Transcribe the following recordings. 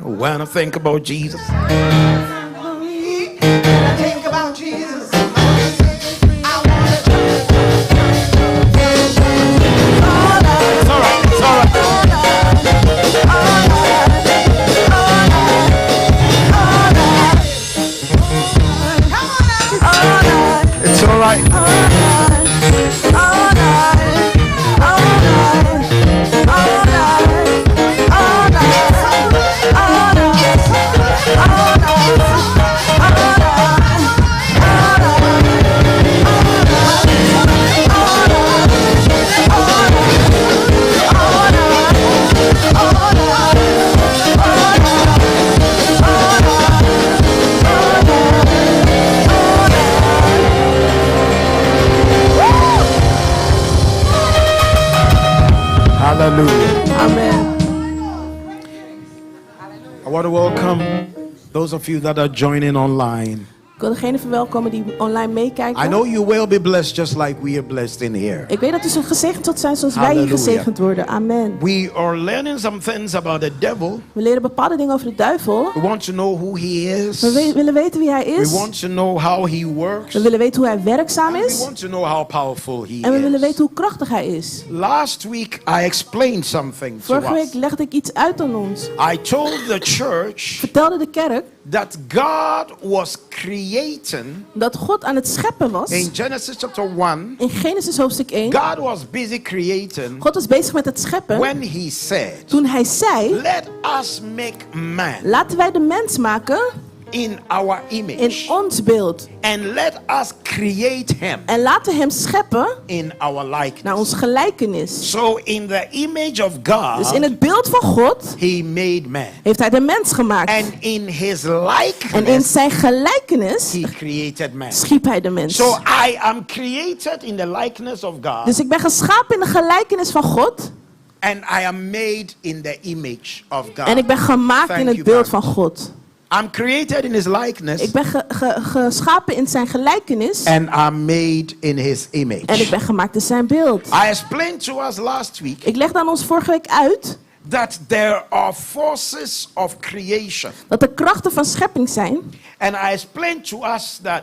When I think about Jesus. It's all right. Hallelujah. Amen. I want to welcome those of you that are joining online. Ik wil degenen verwelkomen die online meekijken. I know you will be blessed just like we are blessed in here. Ik weet dat u zo gezegend zult zijn zoals wij hier Halleluja. gezegend worden. Amen. We are learning some things about the devil. We leren bepaalde dingen over de duivel. We want to know who he is. We willen weten wie hij is. We want to know how he works. We willen weten hoe hij werkzaam And we is. want to know how powerful he En we willen is. weten hoe krachtig hij is. Last week I explained something to Vorige week us. legde ik iets uit aan ons. I told the church Vertelde de kerk that God was creating dat God aan het scheppen was. in Genesis chapter 1. In Genesis hoofdstuk 1. God was busy creating God was bezig met het scheppen. when he said, Toen hij zei, let us make man laten wij de mens maken in our in image ons beeld. and let us create him En laten we hem scheppen in our naar likeness. ons gelijkenis. So in the image of Dus in God, het beeld van God he made man. heeft hij de mens gemaakt. And in his En in likeness, zijn gelijkenis he created man. schiep hij de mens. So I am created in the likeness of God, Dus ik ben geschapen in de gelijkenis van God. and I am made in the image of God. En ik ben gemaakt Thank in het you beeld very van God. I'm created in his likeness, Ik ben geschapen in zijn gelijkenis. and I'm made in his En ik image. ben gemaakt in zijn beeld. I explained to us last week Ik legde aan ons vorige week uit that there are forces of creation. dat er krachten van schepping zijn. And I explained to us that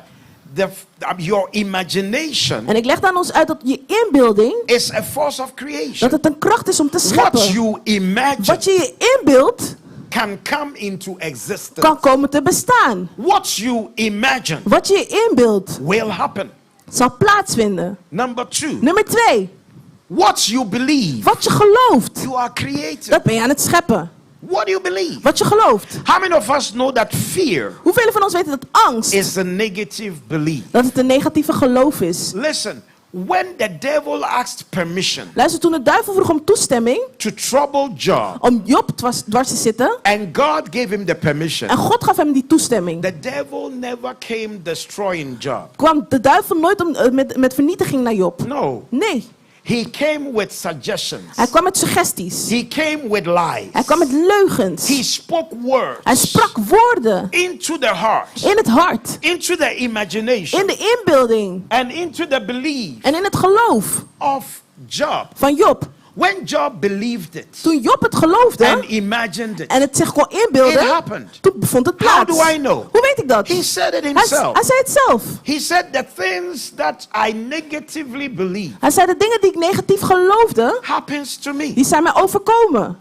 your imagination En ik legde aan ons uit dat je inbeelding, is a force of dat creation. het een kracht is om te What scheppen. you imagine Wat je inbeeldt, can come into existence. kan komen te bestaan. What you imagine Wat je inbeeldt, will happen. zal plaatsvinden. Number 2, Nummer 2, what you believe, wat je gelooft, you are created. dat ben je aan het scheppen. What do you believe? Wat je gelooft. How many of us know that fear Hoeveel van ons weten dat angst, is a negative belief? dat het een negatieve geloof is? Listen, when the devil asked permission Luister, toen de duivel vroeg om toestemming to trouble Job, om Job dwars te zitten, and God gave him the permission, en God gaf hem die toestemming, the devil never came destroying Job. kwam de duivel nooit met vernietiging naar Job. No, Nee, he came with suggestions. hij kwam met suggesties. He came with lies. Hij kwam met leugens. He spoke words Hij sprak woorden into the heart, in het hart, into the imagination, in de inbeelding and into the belief en in het geloof of Job. van Job. When Job believed it Toen Job het geloofde and imagined it, en het zich kon it inbeelden, happened. toen vond het How plaats. do I know? Hoe weet ik dat? He said it Hij himself. zei het zelf. He said the things that I negatively believe Hij zei de dingen die ik negatief geloofde, happens to me. die zijn mij overkomen.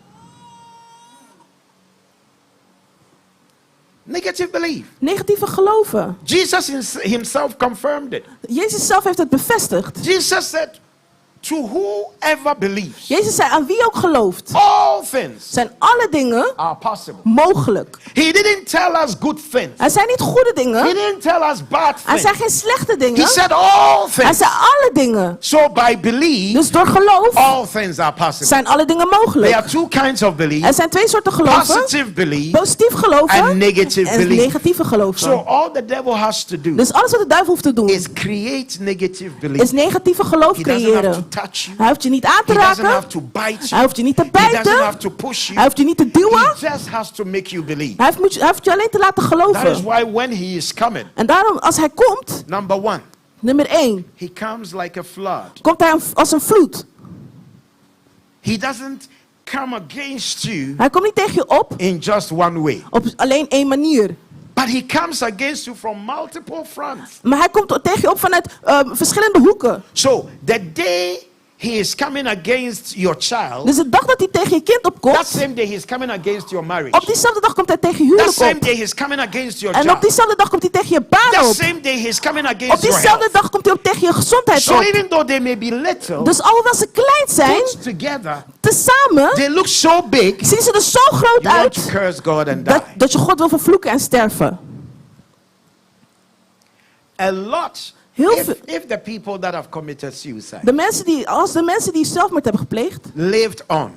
Negative belief. Negatieve geloven. Jesus himself confirmed it. Jezus zelf heeft het bevestigd. Jesus said, to whoever believes, Jezus zei aan wie ook gelooft, all things zijn alle dingen are possible. mogelijk. He didn't tell us good things. Hij zei niet goede He dingen. didn't tell us bad Hij zei things. geen slechte He dingen. said all Hij things. zei alle dingen. So by belief, Dus door geloof all things are possible. zijn alle dingen There are mogelijk. two kinds of belief. Er zijn twee soorten geloven. Positive belief Positief geloven and negative en belief. negatieve So geloven. all the devil has to do Dus alles wat de duivel hoeft te doen, is create negative belief. is negatieve geloof He doesn't have creëren. to touch you. Hij hoeft je niet aan te He doesn't raken. have to bite Hij you. hoeft je niet te He doesn't have bijten. to push you. Hij hoeft je niet te duwen. He just has to make you believe. Hij hoeft je alleen te laten That is geloven. why when he is coming, En daarom, als hij komt, number 1, nummer 1, he comes like a flood. komt hij als een vloed. He doesn't come against you Hij komt niet tegen je op in just one way, op alleen één manier. but he comes against you from multiple fronts. Maar hij komt tegen je op vanuit verschillende hoeken. So the day he is coming against your child, Dus de dag dat hij tegen je kind that opkomt, same day he is coming against your marriage. op diezelfde dag komt hij tegen je That huwelijk same op. day he is coming against your En op job. diezelfde dag komt hij tegen je baan That op. same day he is coming Op against your diezelfde health. dag komt hij ook tegen je gezondheid So op. even though they may be little, Dus alhoewel ze klein zijn, put together, tezamen they look so big. zien ze er zo groot You want to uit curse God and dat, die. dat je God wil vervloeken en sterven. A lot. Heel If, veel. if the people that have committed suicide Als de mensen die zelfmoord hebben gepleegd, lived on,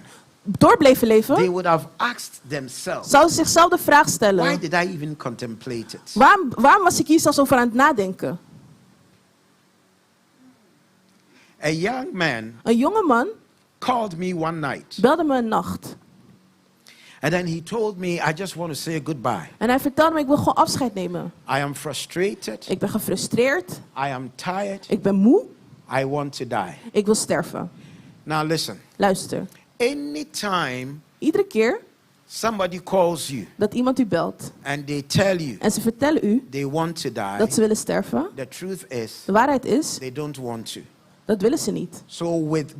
door bleven they leven, would have asked themselves, zouden ze zichzelf de vraag why stellen: did I even contemplate it? waarom was ik hier zelfs over aan het nadenken? A young man Een jonge man called me one night, belde me een nacht. and then he told me, I just want to say goodbye. En hij vertelde me: ik wil gewoon afscheid nemen. I am frustrated. Ik ben gefrustreerd. I am tired. Ik ben moe. I want to die. Ik wil sterven. Now listen, Luister. anytime Iedere keer somebody calls you dat iemand u belt and they tell you en ze vertellen u they want to die, dat ze willen sterven, the truth is de waarheid is, they don't want to. dat willen ze niet. So with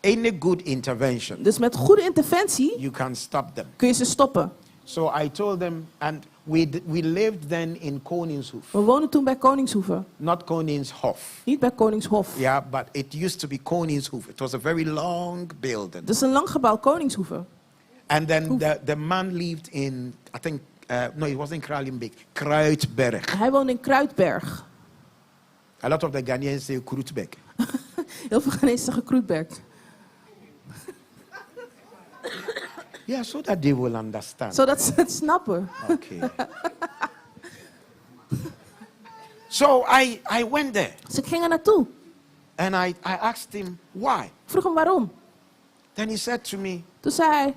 any good intervention, Dus met goede interventie you can stop them. kun je ze stoppen. So I told them, and we lived then in Koningshoef, We woonden toen bij Koningshoeve, not Koningshof. niet bij Koningshof. Yeah, but it used to be Koningshoef. It was a very long building. Dat is een lang gebouw, Koningshoeve. And then the man lived in, I think, no, it wasn't Kralenbeek, Kruidberg. Hij woonde in Kruidberg. A lot of the Ghanaians say Kruidberg. Heel veel Ghanese zeggen Kruidberg. Yeah, so that they will understand. Zodat ze het snappen. Okay. So I went there Dus ik ging er naartoe. and I asked him why. Ik vroeg hem waarom. Then he said to me, Toen zei hij: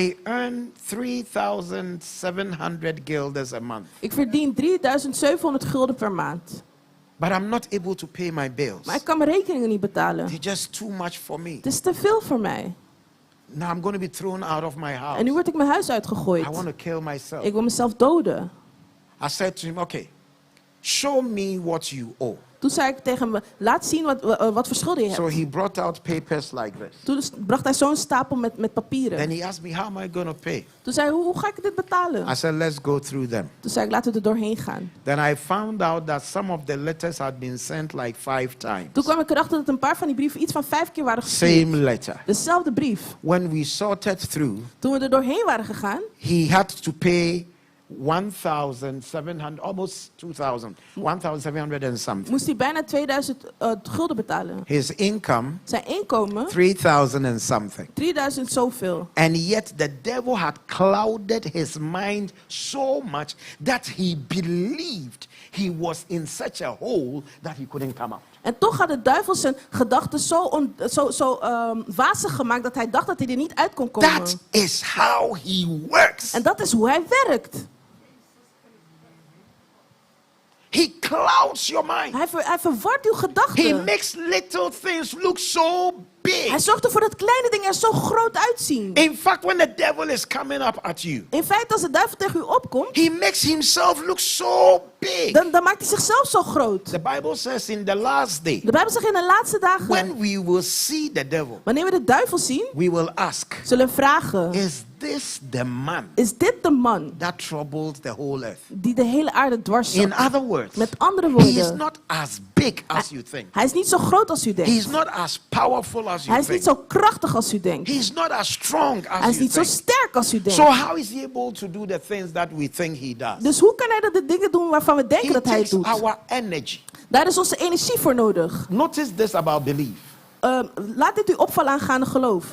I earn 3,700 guilders a month, ik verdien 3700 gulden per maand. but I'm not able to pay my bills. Maar ik kan mijn rekeningen niet betalen. They're just too much for me. Het is te veel voor mij. Now I'm going to be thrown out of my En house. nu word ik mijn huis uitgegooid. I want to kill myself. Ik wil mezelf doden. I said to him, okay, show me what you owe. Toen zei ik tegen hem: laat zien wat voor schulden je So hebt. he brought out papers like this. Toen bracht hij zo'n stapel met papieren. Then he asked me, how am I going to pay? Toen zei hij: hoe ga ik dit betalen? I said, let's go through them. Toen zei ik: laten we er doorheen gaan. Then I found out that some of the letters had been sent like 5 times. Toen kwam ik erachter dat een paar van die brieven iets van 5 keer waren gestuurd. Same letter. Dezelfde brief. When we sorted through, Toen we er doorheen waren gegaan, he had to pay 1,700, almost 2,000, 1,700 and something. moest hij bijna 2000 gulden betalen. His income, Zijn inkomen, 3,000 and something. 3000 zoveel. And yet the devil had clouded his mind so much that he believed he was in such a hole that he couldn't come out. En toch had de duivel zijn gedachten zo wazig gemaakt dat hij dacht dat hij er niet uit kon komen. That is how he works. En dat is hoe hij werkt. He clouds your mind. Hij verwart uw He gedachten. makes little things look so Hij big. zorgt ervoor dat kleine dingen er zo groot uitzien. In fact, when the devil is coming up at you, In feite, als de duivel tegen u opkomt, he makes himself look so big. dan maakt hij zichzelf zo groot. The Bible says in the last day, De Bijbel zegt in de laatste dagen, when we will see the devil, wanneer we de duivel zien, we will ask, zullen we vragen: is this the man is dit de man that troubled the whole earth? die de hele aarde dwars In zat? other words, Met andere he is woorden, not as big as you think. hij is niet zo groot als u He is denkt. not as powerful as Hij you is niet think. zo krachtig als u denkt. He is not as strong Hij as is you niet zo think. sterk als u So denkt. how is he able to do the things that we think he does? Dus hoe kan hij dat de dingen doen waarvan we denken He dat hij het takes doet? our energy. Daar is onze energie voor nodig. Notice this about belief. Laat dit u opvallen aangaande geloof.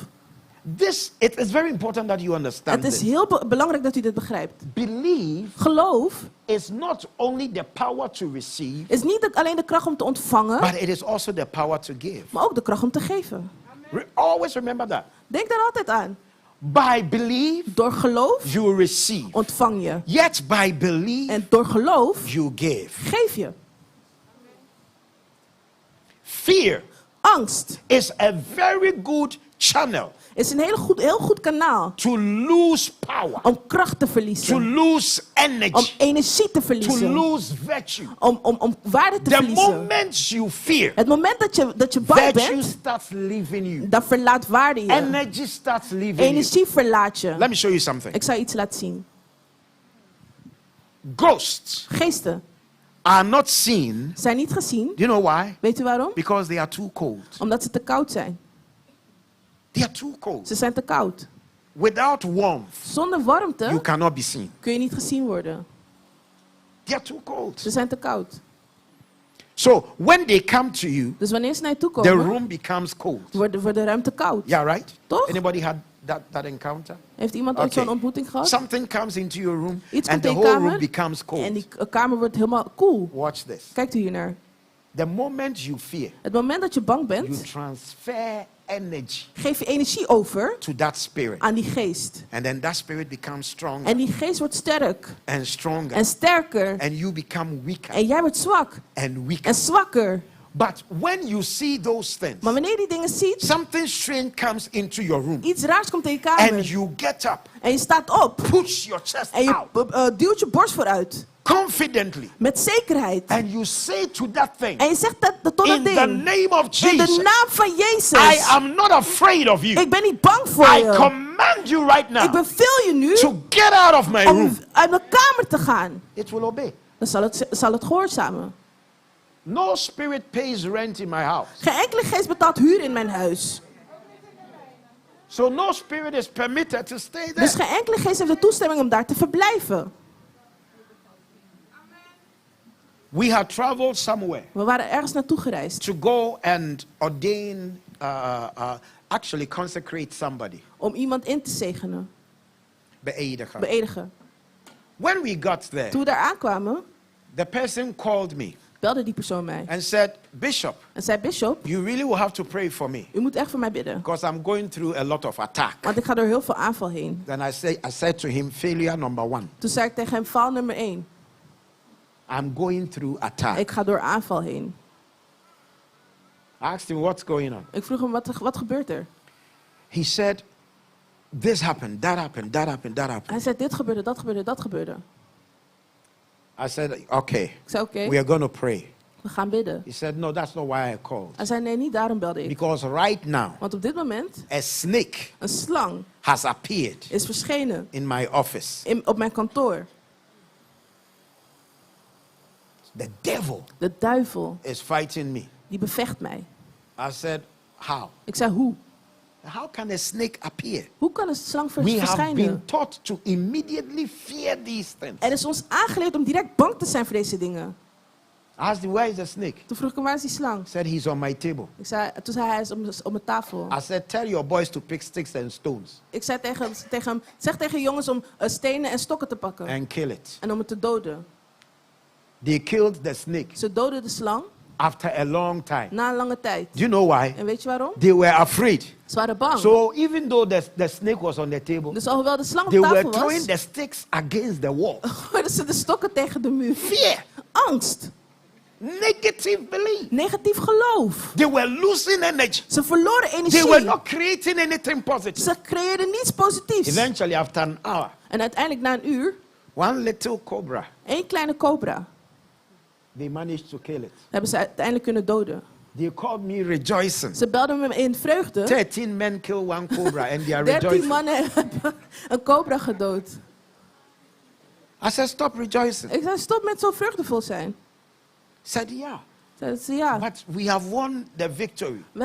It is very important that you understand Het is this. heel belangrijk dat u dit begrijpt. Belief Geloof is not only the power to receive, is niet alleen de kracht om te ontvangen, but it is also the power to give. maar ook de kracht om te geven. Always remember that. Denk daar altijd aan. By belief, Door geloof you receive. ontvang je. Yet by belief, En door geloof you give. geef je. Fear Angst is a very good channel is een heel goed kanaal to lose power, om kracht te to verliezen, lose om energy, energie te to verliezen, lose virtue. om waarde te The verliezen. moment you fear, Het moment dat je bang virtue bent, starts leaving you. dan verlaat waarde je. Energy starts leaving you. Energie verlaat je. Let me show you something. Ik zal je iets laten zien. Ghosts Geesten are not seen. zijn niet gezien. Do you know why? Weet u waarom? Because they are too cold. Omdat ze te koud zijn. They are too cold. Ze zijn te koud. Without warmth, Zonder you warmte cannot be seen. kun je niet gezien worden. They are too cold. Ze zijn te koud. So when they come to you, Dus wanneer ze naar je toe the komen, room becomes cold. wordt de ruimte koud. Yeah, right? Toch? Anybody had that encounter? Heeft iemand ooit Okay. zo'n ontmoeting gehad? Something comes into your room Iets and komt the in je whole room kamer becomes en cold. die kamer wordt helemaal koel. Watch this. Kijkt u hiernaar. The moment you fear, Het moment dat je bang you bent, transfer energy geef je energie over to that spirit. aan die geest. And then that spirit becomes stronger En die geest wordt sterk and stronger. en sterker. And you become weaker En jij wordt zwak and weaker. en zwakker. But when you see those things, Maar wanneer je die dingen ziet, something strange comes into your room. iets raars komt in je And kamer. you get up, En je staat op. push your chest En je out duwt je borst vooruit. confidently. Met zekerheid. And you say to that thing, En je zegt dat tot dat in the ding. name of In de Jesus, naam van I Jezus. am not afraid of you. Ik ben niet bang voor I je. command you right Ik now beveel je nu to get out of my room. om uit mijn kamer te gaan. It will obey. Dan zal het gehoorzamen. No spirit pays rent in my house. Geen enkele geest betaalt huur in mijn huis. So no spirit is permitted to stay there. Dus geen enkele geest heeft de toestemming om daar te verblijven. We had traveled somewhere We waren ergens naartoe gereisd. to go and ordain, actually consecrate somebody. Om iemand in te zegenen. Beëdigen. Beëdigen. When we got there, Toen we daar aankwamen, the person called me belde die persoon mij. and said, Bishop, En zei, Bishop, you really will have to pray for me u moet echt voor mij bidden. because I'm going through a lot of attack. Want ik ga door heel veel aanval heen. Then I said to him, failure number 1. Toen zei ik tegen hem, faal nummer 1. I'm going through attack. Ik ga door aanval heen. I asked him, what's going on? Ik vroeg hem, wat gebeurt er? He said, this happened, that happened, that happened, that happened. Hij zei, dit gebeurde, dat gebeurde, dat gebeurde. I said, okay, Ik zei, oké, we are going to pray. we gaan bidden. He said, no, that's not why I called. Hij zei, nee, niet daarom belde ik. Because right now, Want op dit moment, a snake een slang has appeared is verschenen in my office. op mijn kantoor. The devil De duivel, is fighting me. die bevecht mij. I said, how? Ik zei, hoe? How can a snake appear? Hoe kan een slang We have been verschijnen? taught to immediately fear these things. Er is ons aangeleerd om direct bang te zijn voor deze dingen. I asked him, where is the snake? Toen vroeg ik hem, waar is die slang? He said, he's on my table. Toen zei hij, hij is op mijn tafel. I said, tell your boys to pick sticks and stones Ik zei tegen hem, zeg tegen jongens om stenen en stokken te pakken. and kill it. En om het te doden. They killed the snake Ze doden de slang after a long time. na een lange tijd. Do you know why? En weet je waarom? They were afraid. Ze waren bang. So even though the snake was on the table, Dus alhoewel de slang op they were tafel throwing was, the sticks against the wall. gooiden ze de stokken tegen de muur. Fear, Angst. negative belief. Negatief geloof. They were losing energy. Ze verloren They energie. were not creating anything positive. Ze creëerden niets positiefs. Eventually, after an hour, En uiteindelijk na een uur, one little cobra, één kleine cobra, they managed to kill it. hebben ze uiteindelijk kunnen doden. They called me rejoicing. Ze belden me in vreugde. 13 men kill one cobra and they are 13 rejoicing. mannen hebben een cobra gedood. I said, stop rejoicing. Ik zei, stop met zo vreugdevol zijn. Said, yeah, Zeiden ze, ja, but we have won the victory. we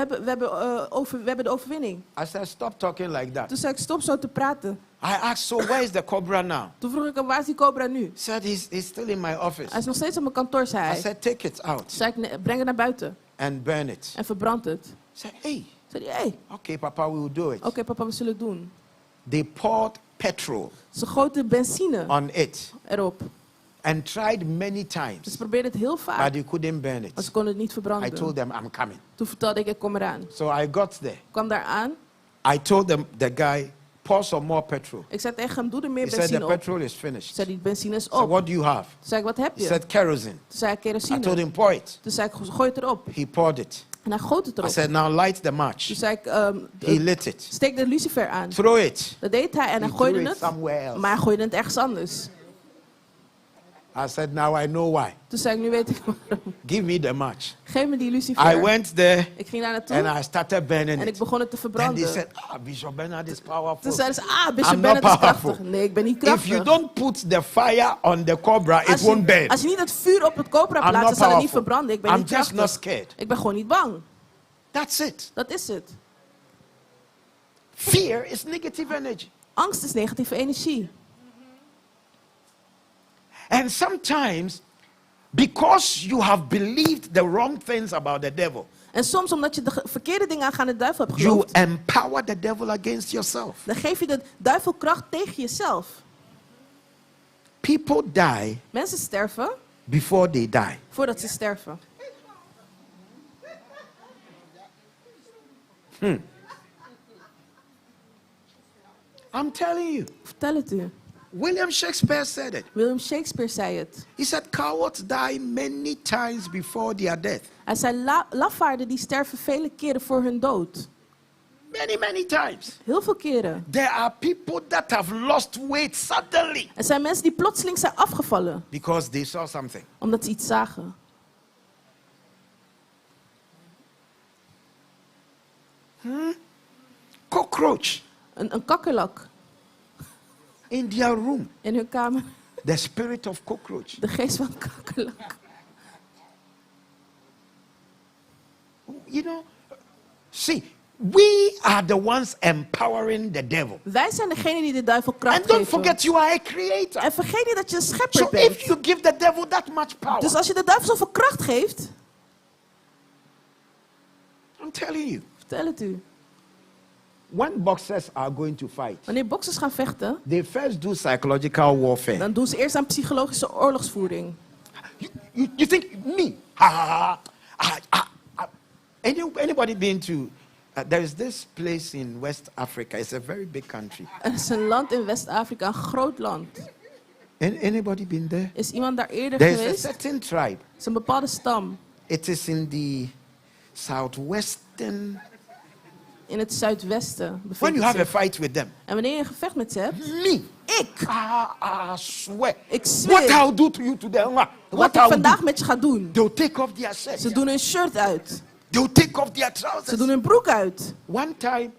hebben de overwinning. I said, stop talking like that. Toen zei ik, stop zo te praten. I asked, so where is the cobra now? Toen vroeg ik hem, waar is die cobra nu? He said, he's still in my Hij office. is nog steeds op mijn kantoor, zei I hij. said, take it out Toen zei ik, nee, breng het naar buiten and burn it. en verbrand het. He said, hey, Toen zei hij, hey, okay, Papa, we will do it. oké, papa, we zullen het doen. They poured petrol Ze goten benzine on it erop. and tried many Ze times, probeerden het heel vaak, but they couldn't burn maar it. ze konden het niet I verbranden. told them, I'm coming. Toen vertelde ik kom eraan. Ik So I got there. kwam daar aan. I told them, the guy, pour some more petrol. Ik zei tegen hem, doe er He meer said, the benzine op. petrol is Toen finished. zei hij, benzine is So op. what do you have? Toen zei ik, wat heb He je? said, kerosene. Toen zei ik, I told kerosine. him, pour it. Toen zei ik, gooi het erop. He poured it. En hij goot het I erop. said, now light the match. Toen zei ik, He lit it. steek de lucifer aan. Throw it. Dat deed hij en hij He gooide threw it het. somewhere else. Maar hij gooide het ergens anders. I said, now I know why. Toen zei ik, nu weet ik waarom. Give me the match. Geef me die lucifer. I went there Ik ging daar naartoe and I started burning en ik it. begon het te Then verbranden. they said, Bishop Bernard is Toen powerful. zeiden ze, I'm Bishop not Bennett is powerful. krachtig. Nee, ik ben niet If you krachtig. don't put the fire on the cobra, it won't burn. Als je niet het vuur op het koper I'm plaatst, not dan zal het niet powerful. verbranden. Ik ben I'm niet just not krachtig. scared. Ik ben gewoon niet bang. That's it. Dat is het. Fear is negative energy. Angst is negatieve energie. And sometimes, because you have believed the wrong things about the devil, En soms omdat je de verkeerde dingen aangaande de duivel hebt you geloofd, empower the devil against yourself. dan geef je de duivel kracht tegen jezelf. People die Mensen sterven before they die. voordat ze sterven. I'm telling you. Vertel het u. William Shakespeare said it. William Shakespeare zei het. He said, cowards die many times before their death. Hij zei, lafaarden die sterven vele keren voor hun dood. Many, many times. Heel veel keren. There are people that have lost weight suddenly Er zijn mensen die plotseling zijn afgevallen. because they saw something. Omdat ze iets zagen. Cockroach Een kakkerlak in their room. in hun kamer. The spirit of cockroach. De geest van kakkerlak. You know, see, we are the ones empowering the devil. Wij zijn degene die de duivel kracht And don't geven. forget, you are a creator. En vergeet niet dat je een schepper So bent. if you give the devil that much power, Dus als je de duivel zoveel kracht geeft, I'm telling you, vertel het u. when boxers are going to fight, Wanneer boksers gaan vechten, they first do psychological warfare. dan doen ze eerst aan psychologische oorlogsvoering. You think me? Anybody been to? There is this place in West Africa. It's a very big country. Er is een land in West-Afrika, een groot land. Anybody been there? Is iemand daar eerder There is a geweest? certain tribe. Het is een bepaalde stam It is in the southwestern. in het zuidwesten. When bevindt you het have a zich. fight with them, En wanneer je een gevecht met ze hebt, me, ik, I swear. ik zweer, What I'll do to you today? wat ik vandaag met je ga doen. They'll take off their shirt. Ze doen hun shirt uit. They'll take off their Ze trousers. doen hun broek uit. One time,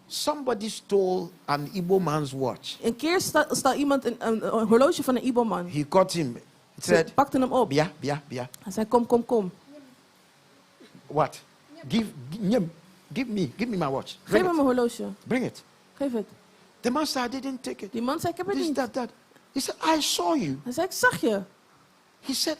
somebody stole an Igbo man's watch. Een keer stal iemand een horloge van een Ibo-man. He caught him. He Ze said, pakte hem op. Bia. Hij zei, kom, kom, kom. What? Give me my watch. Geef Bring me it. mijn horloge. Bring it. Geef het. The man said, I didn't take it. Die man zei, ik heb het This, niet. that. He said, I saw you. Hij zei, ik zag je. He said,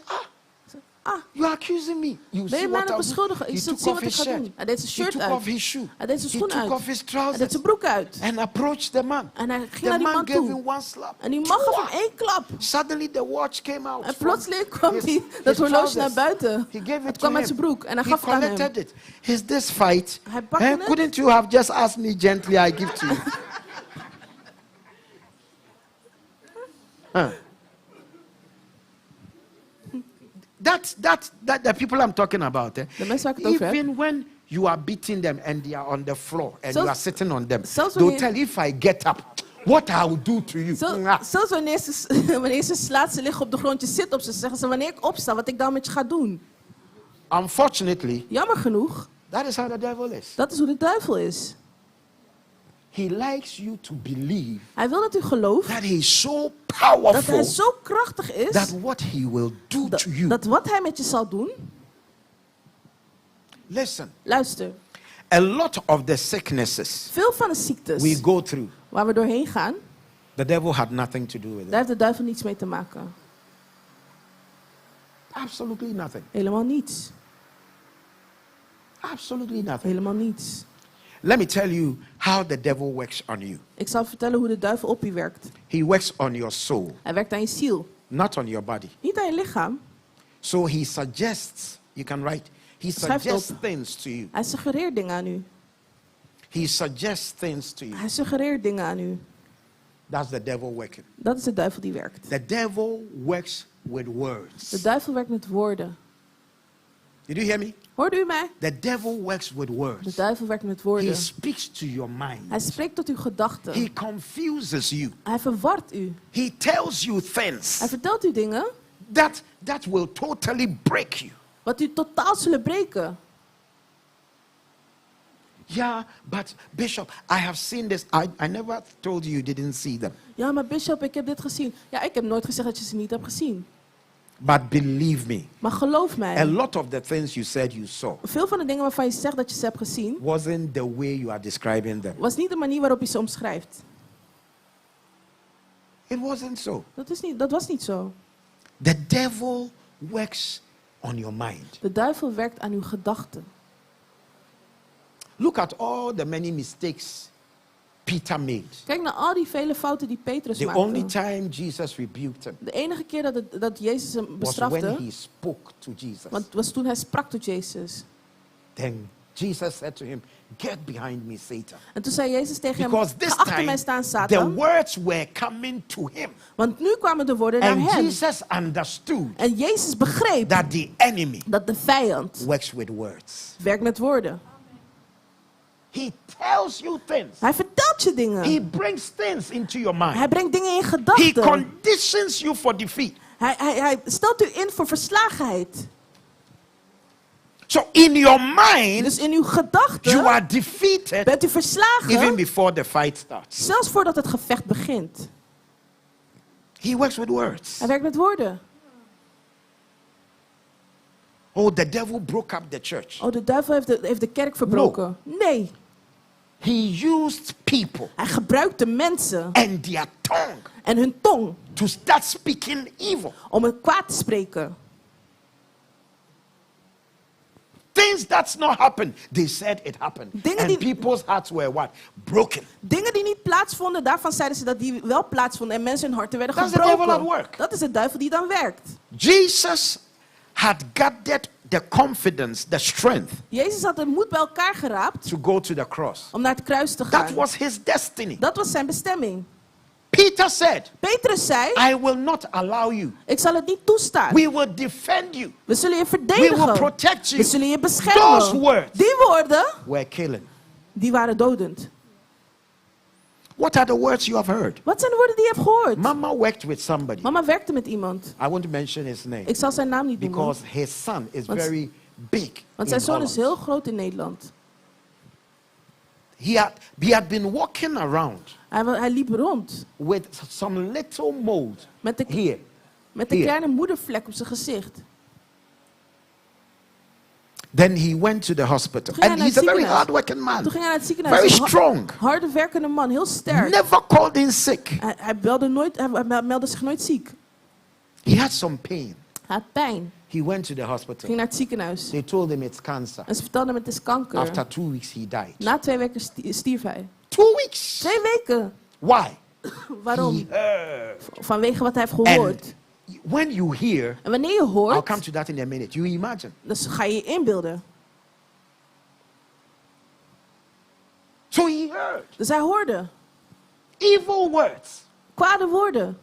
Ah, you are accusing me. You ben see je mij what aan I'll het do? beschuldigen? He Je zult took zien off wat ik his ga shirt. doen. Hij deed zijn He shirt took uit. off his shoe. Hij deed zijn He schoen took uit. off his Hij deed trousers zijn broek uit. and approached the man. En hij ging The naar die man man gave him toe. one slap. En die man gaf hem één klap. Suddenly the watch came out. En from plotseling kwam his- dat his horloge trousers. naar buiten. He gave it Het to kwam uit him. zijn broek en hij He gaf het aan hem. collected it. Is this fight? Hij pakte het. Couldn't you have just asked me gently? I give to you. Huh. That's the people I'm talking about. De mensen waar ik het over heb. Even when you are beating them and they are on the floor and you are sitting on them, zelfs they'll wanneer- tell if I get up, what I will do to you. Zelfs wanneer ze slaat, ze liggen op de grond, je zit op ze, zeggen ze wanneer ik opsta, wat ik dan met je ga doen. Unfortunately, Jammer genoeg, that is how the devil is. dat is hoe de duivel is. He likes you to believe Hij wil dat u gelooft that he is so dat hij powerful zo krachtig is, that what he will do to you. dat wat hij met je zal doen, Listen, luister, a lot of the sicknesses veel van de ziektes we go through, waar we doorheen gaan, the devil had nothing to do with daar it. heeft de duivel niets mee te maken. Absolutely nothing. Helemaal niets. Absolutely nothing. Helemaal niets. Let me tell you how the devil works on you. Ik zal vertellen hoe de duivel op u werkt. He works on your soul, Hij werkt aan je ziel, not on your body. niet aan je lichaam. So he suggests, you can write, he Schrijf het suggests op. things to you. Hij suggereert dingen aan u. He suggests things to you. Hij suggereert dingen aan u. That's the devil working. Dat is de duivel die werkt. The devil works with words. De duivel werkt met woorden. Did you hear me? Hoorde u mij? The devil works with De words. duivel werkt met He woorden. speaks to your Hij mind. spreekt tot uw gedachten. He confuses you. Hij verwart u. He tells you Hij things vertelt u dingen that will totally break you. wat u totaal zullen breken. Yeah, but Bishop, I have seen this. I never told you didn't see them. Ja, maar Bishop, ik heb dit gezien. Ja, ik heb nooit gezegd dat je ze niet hebt gezien. But believe me, Maar geloof a mij, lot of the things you said you saw veel van de dingen waarvan je zegt dat je ze hebt gezien, wasn't the way you are describing them. was niet de manier waarop je ze omschrijft. It wasn't so. Dat was niet zo. The devil works on your mind. De duivel werkt aan uw gedachten. Look at all the many mistakes Peter made. Kijk naar al die vele fouten die Petrus The only maakte. time Jesus rebuked him De enige keer dat Jezus hem was when bestrafte, he spoke to Jesus. was toen hij sprak tot Jezus. Then Jesus said to him, "Get behind me, Satan." En toen zei Jezus tegen hem, Because this ga achter mij time staan, the Satan. words were coming to him. Want nu kwamen de woorden naar And hem. Jesus understood En Jezus begreep that the enemy dat de vijand works with words. werkt met woorden. He tells you things. Hij vertelt je dingen. He brings things into your Hij mind. brengt dingen in He gedachten. conditions you for defeat. Hij stelt u in voor verslagenheid. So in your mind, Dus in uw gedachten you are defeated bent u even verslagen, before the fight starts. zelfs voordat het gevecht begint. He works with words. Hij werkt met woorden. Oh, the devil broke up the church. Oh, de duivel heeft de kerk verbroken. Nee, He used people hij gebruikte mensen and their tongue en hun tong to start speaking evil. om het kwaad te spreken. Things that's not happened, they said it happened. Dingen And die- people's hearts were what? Broken. Dingen die niet plaatsvonden, daarvan zeiden ze dat die wel plaatsvonden en mensen hun harten werden That's the devil at gebroken. work. Dat is de duivel die dan werkt. Jesus had gathered the confidence, the strength Jezus had de moed bij elkaar geraapt to go to the cross. om naar het kruis te That gaan. was his destiny. Dat was zijn bestemming. Peter said, Petrus zei, I will not allow you. ik zal het niet toestaan. We will defend you. We zullen je We will verdedigen. protect We you. zullen je Those beschermen. words Die woorden, were killing. die waren dodend. What are the words you have heard? Wat zijn de woorden die je hebt gehoord? Mama worked with somebody. Mama werkte met iemand. I won't mention his name Ik zal zijn naam niet noemen. because his son is Want- very big. Want in zijn zoon is Holland. heel groot in Nederland. He had been walking around Hij liep rond with some little mold met de here. Met een Hier. kleine moedervlek op zijn gezicht. Then he went to the hospital. Toen ging And hij he's a naar het very ziekenhuis. hard-working man. Toen ging hij naar het ziekenhuis. Very Een strong. Harde werkende man, heel sterk. Never called in sick. Hij meldde zich nooit ziek. He had some pain. Hij had pijn. He went to the Ging hospital. naar het ziekenhuis. They told him it's cancer. En ze vertelden hem het is kanker. After 2 weeks, he died. Na 2 weken stierf hij. 2 weeks. 2 weken. Why? Waarom? He heard. Vanwege wat hij heeft gehoord. And when you hear, En wanneer je I'll hoort, come to that in a minute. You imagine. dan ga je je inbeelden. So he heard Dus hij hoorde evil words. kwade woorden.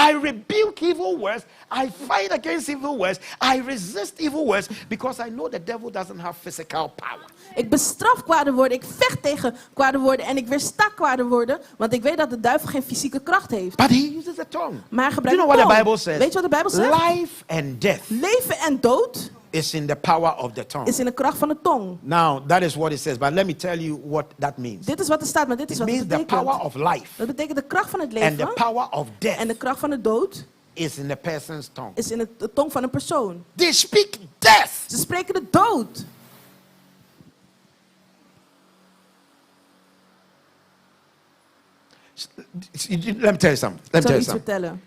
I rebuke evil words. I fight against evil words. I resist evil words because I know the devil doesn't have physical power. Ik bestraf kwade woorden. Ik vecht tegen kwade woorden. En ik weersta kwade woorden. Want ik weet dat de duivel geen fysieke kracht heeft. But he uses the tongue. Maar hij You gebruikt know de what the tong. Bible says? Weet je wat de Bijbel zegt? Life and death Leven en dood is in the power of the tongue. is in de kracht van de tong. Now, that is what it says. But let me tell you what that means. Dit is wat er staat, maar dit is It wat het means the power betekent. of life Dat betekent de kracht van het and the leven power of en death de kracht van de dood is in the person's tongue. is in de tong van een persoon. They speak death. Ze spreken de dood. Let me tell you something. Let me Ik zal tell je you iets something. vertellen.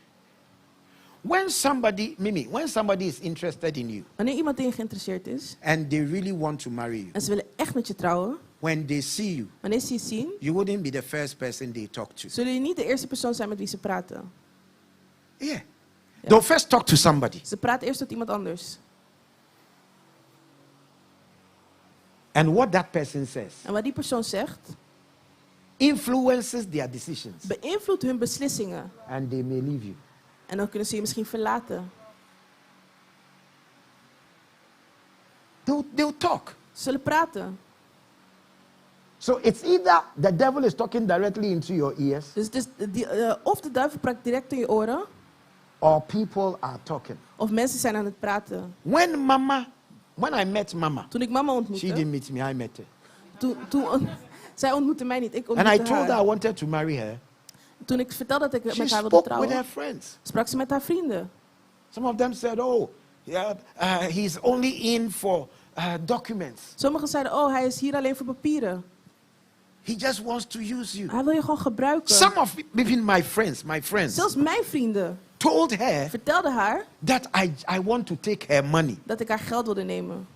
When somebody, Mimi, when somebody is interested in you Wanneer iemand in je geïnteresseerd is and they really want to marry you, en ze willen echt met je trouwen, when they see you, wanneer ze je zien, you wouldn't be the first person they talk to. zullen je niet de eerste persoon zijn met wie ze praten. Yeah. They'll first talk to somebody. Ze praten eerst tot iemand anders. And what that person says En wat die persoon zegt, influences their decisions. beïnvloedt hun beslissingen. And they may leave you. En dan kunnen ze je misschien verlaten. They'll talk. Ze zullen praten. So it's either the devil is talking directly into your ears, Dus het is of de duivel praat direct in je oren, or people are talking. of mensen zijn aan het praten. When I met Mama, Toen ik mama she ontmoette, didn't meet me, I met her. zij ontmoette mij niet, ik And I ontmoette told her haar. I wanted to marry her. Toen ik vertelde dat ik She met haar wilde spoke with her trouwen, friends. sprak ze met haar vrienden. Some of them said, oh, yeah, he's only in for documents. Sommigen zeiden, oh, hij is hier alleen voor papieren. He just wants to use you. Hij wil je gewoon gebruiken. Some of even my friends Zelfs mijn vrienden told her vertelden haar that I want to take her money. dat ik haar geld wilde nemen.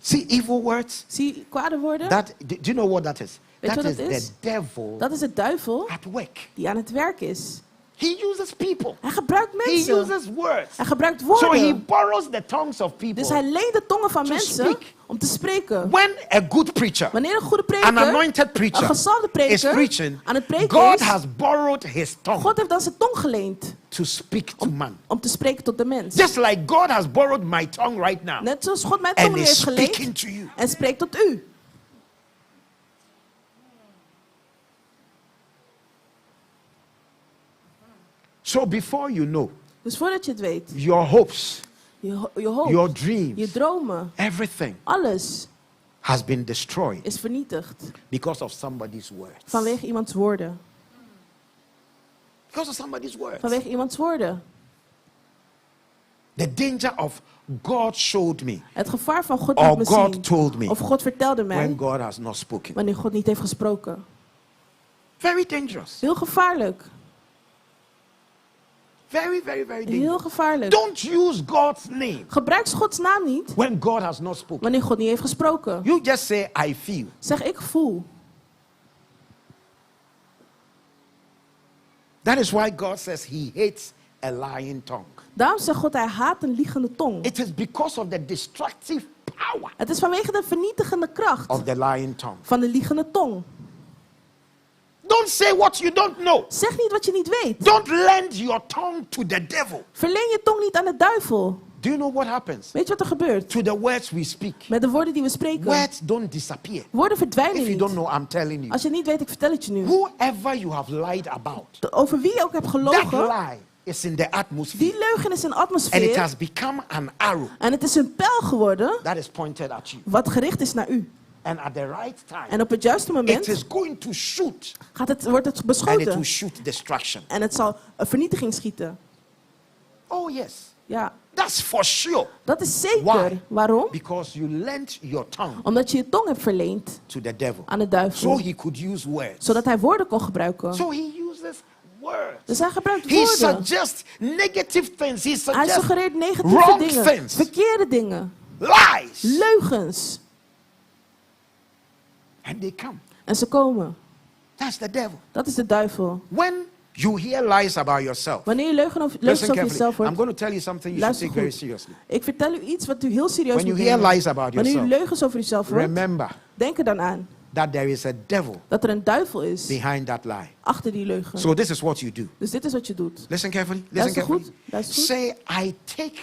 See evil words? Zie je kwade woorden? Do you know what that is? Weet je That wat is dat the is? devil Dat is de duivel at work. die aan het werk is. He uses people. Hij gebruikt He mensen. uses words. Hij gebruikt So he woorden. borrows the tongues of people. Dus hij leent de tongen van to mensen speak. om te spreken. When a good preacher, Wanneer een goede an preker, anointed preacher, een gezalfde is preker preaching, aan het preken God is, has borrowed his tongue God heeft dan zijn tong geleend to speak to man. om te spreken tot de mens. Just like God has borrowed my tongue right now Net zoals God mijn tong and nu is heeft speaking geleend to you. en spreekt tot u. So before you know, Dus voordat je het weet, your hopes, je your hoop, dreams, je dromen, everything alles has been destroyed is vernietigd because of somebody's words. vanwege iemands woorden. Because of somebody's words. Vanwege iemands woorden. The danger of God showed me, Het gevaar van God or liet me God zien. told me, Of God vertelde when mij God has not spoken. wanneer God niet heeft gesproken. Very dangerous. Heel gevaarlijk. Very, very, very Heel dangerous. gevaarlijk. Don't use God's name Gebruik Gods naam niet when God has not spoken. wanneer God niet heeft gesproken. You just say, I feel. Zeg ik voel. That is why God says he hates a lying tongue. Daarom zegt God, hij haat een liegende tong. It is because of the destructive power Het is vanwege de vernietigende kracht of the lying tongue. van de liegende tong. Don't say what you don't know. Zeg niet wat je niet weet. Don't lend your tongue to the devil. Verleen je tong niet aan de duivel. Do you know what happens Weet je wat er gebeurt? to the words we speak? Met de woorden die we spreken. Words don't disappear. Woorden If verdwijnen you don't niet. know, I'm telling you. Als je het niet weet, ik vertel het je nu. Whoever you have lied about, Over wie je ook hebt that gelogen, lie is in the atmosphere. die leugen is een And it atmosfeer. has become an arrow En het is een pijl geworden that is pointed at you. wat gericht is naar u. And at the right time, En op het juiste it moment is going to shoot. wordt het And it beschoten. will shoot destruction. En het zal een vernietiging schieten. Oh, yes. Ja, That's for sure. dat is zeker. Why? Waarom? Because you lent your tongue Omdat je je tong hebt verleend to the devil. aan de So duivel. he could use words. Zodat hij woorden kon gebruiken. So he uses words. Dus hij gebruikt He woorden. suggests negative things. He Hij suggests suggereert negatieve wrong dingen. things. Verkeerde dingen. lies. Leugens. And they come. En ze komen. That's the devil. Dat is de duivel. When you hear lies about yourself, Wanneer je leugens over listen jezelf carefully. I'm hoort. going to tell you something you should Luister take very goed. seriously. Ik vertel u iets wat u heel serieus When moet you hear nemen. lies about Wanneer u yourself, leugens over uzelf hoort. remember Denk er dan aan. that there is a devil Dat er een duivel is. behind that lie. Achter die leugen. So this is what you do. Dus dit is wat je doet. Listen carefully. Listen Luister carefully. goed. Luister goed. Say, I take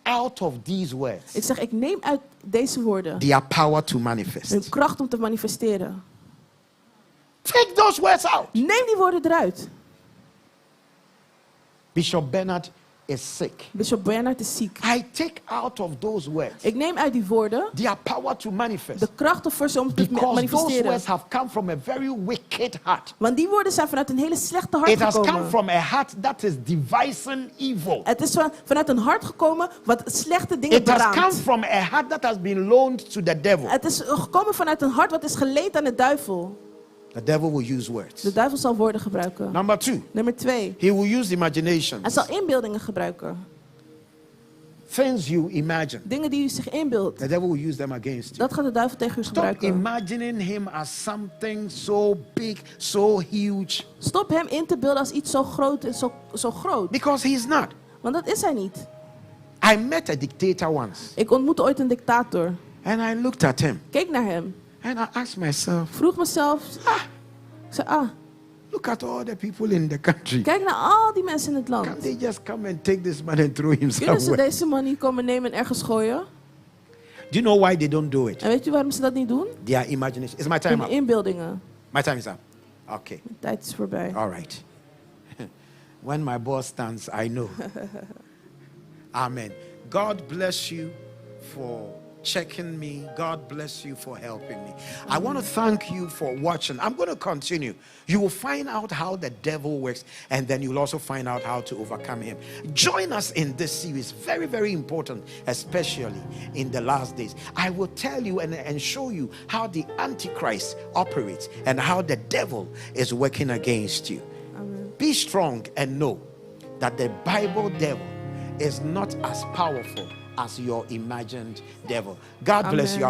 out of these words Ik zeg, ik neem uit deze woorden their power to manifest. hun kracht om te manifesteren. Take those words out. Neem die woorden eruit. Bishop Bernard is sick. Bishop Bernard is ziek. I take out of those words Ik neem uit die woorden their power to manifest. de kracht voor ze om te Because those manifesteren. words have come from a very wicked heart. Want die woorden zijn vanuit een hele slechte It hart has come gekomen. from a heart that is devising evil. Het is vanuit een hart gekomen wat slechte dingen It has come beraamt. from a heart that has been loaned to the devil. Het is gekomen vanuit een hart wat is geleend aan de duivel. The devil will use words. De duivel zal woorden gebruiken. Number 2, Nummer 2. he will use Hij imaginations. zal inbeeldingen gebruiken. Things you imagine. Dingen die u zich inbeeldt. The devil will use them against you. Dat gaat de duivel tegen u Stop gebruiken. imagining him as something so big, so huge. Stop hem in te beelden als iets zo groot en zo groot. Because he's not. Want dat is hij niet. I met a dictator once. Ik ontmoette ooit een dictator. And I looked at him. Keek naar hem. And I asked myself, Vroeg mezelf. Ik zei, Look at all the people in the country. Kijk naar al die mensen in het land. Can't they just come and take this man and throw him Kunnen ze somewhere? deze man niet komen nemen en ergens gooien? Do you know why they don't do it? En weet je waarom ze dat niet doen? Their imagination. Is my time Hun up? inbeeldingen. My time is up. Okay. De tijd is voorbij. All right. When my boss stands, I know. Amen. God bless you for checking me. God bless you for helping me. I want to thank you for watching. I'm going to continue. You will find out how the devil works, and then you'll also find out how to overcome him. Join us in this series. Very, very important, especially in the last days. I will tell you and show you how the Antichrist operates and how the devil is working against you. Amen. Be strong and know that the Bible devil is not as powerful as your imagined devil. God bless you.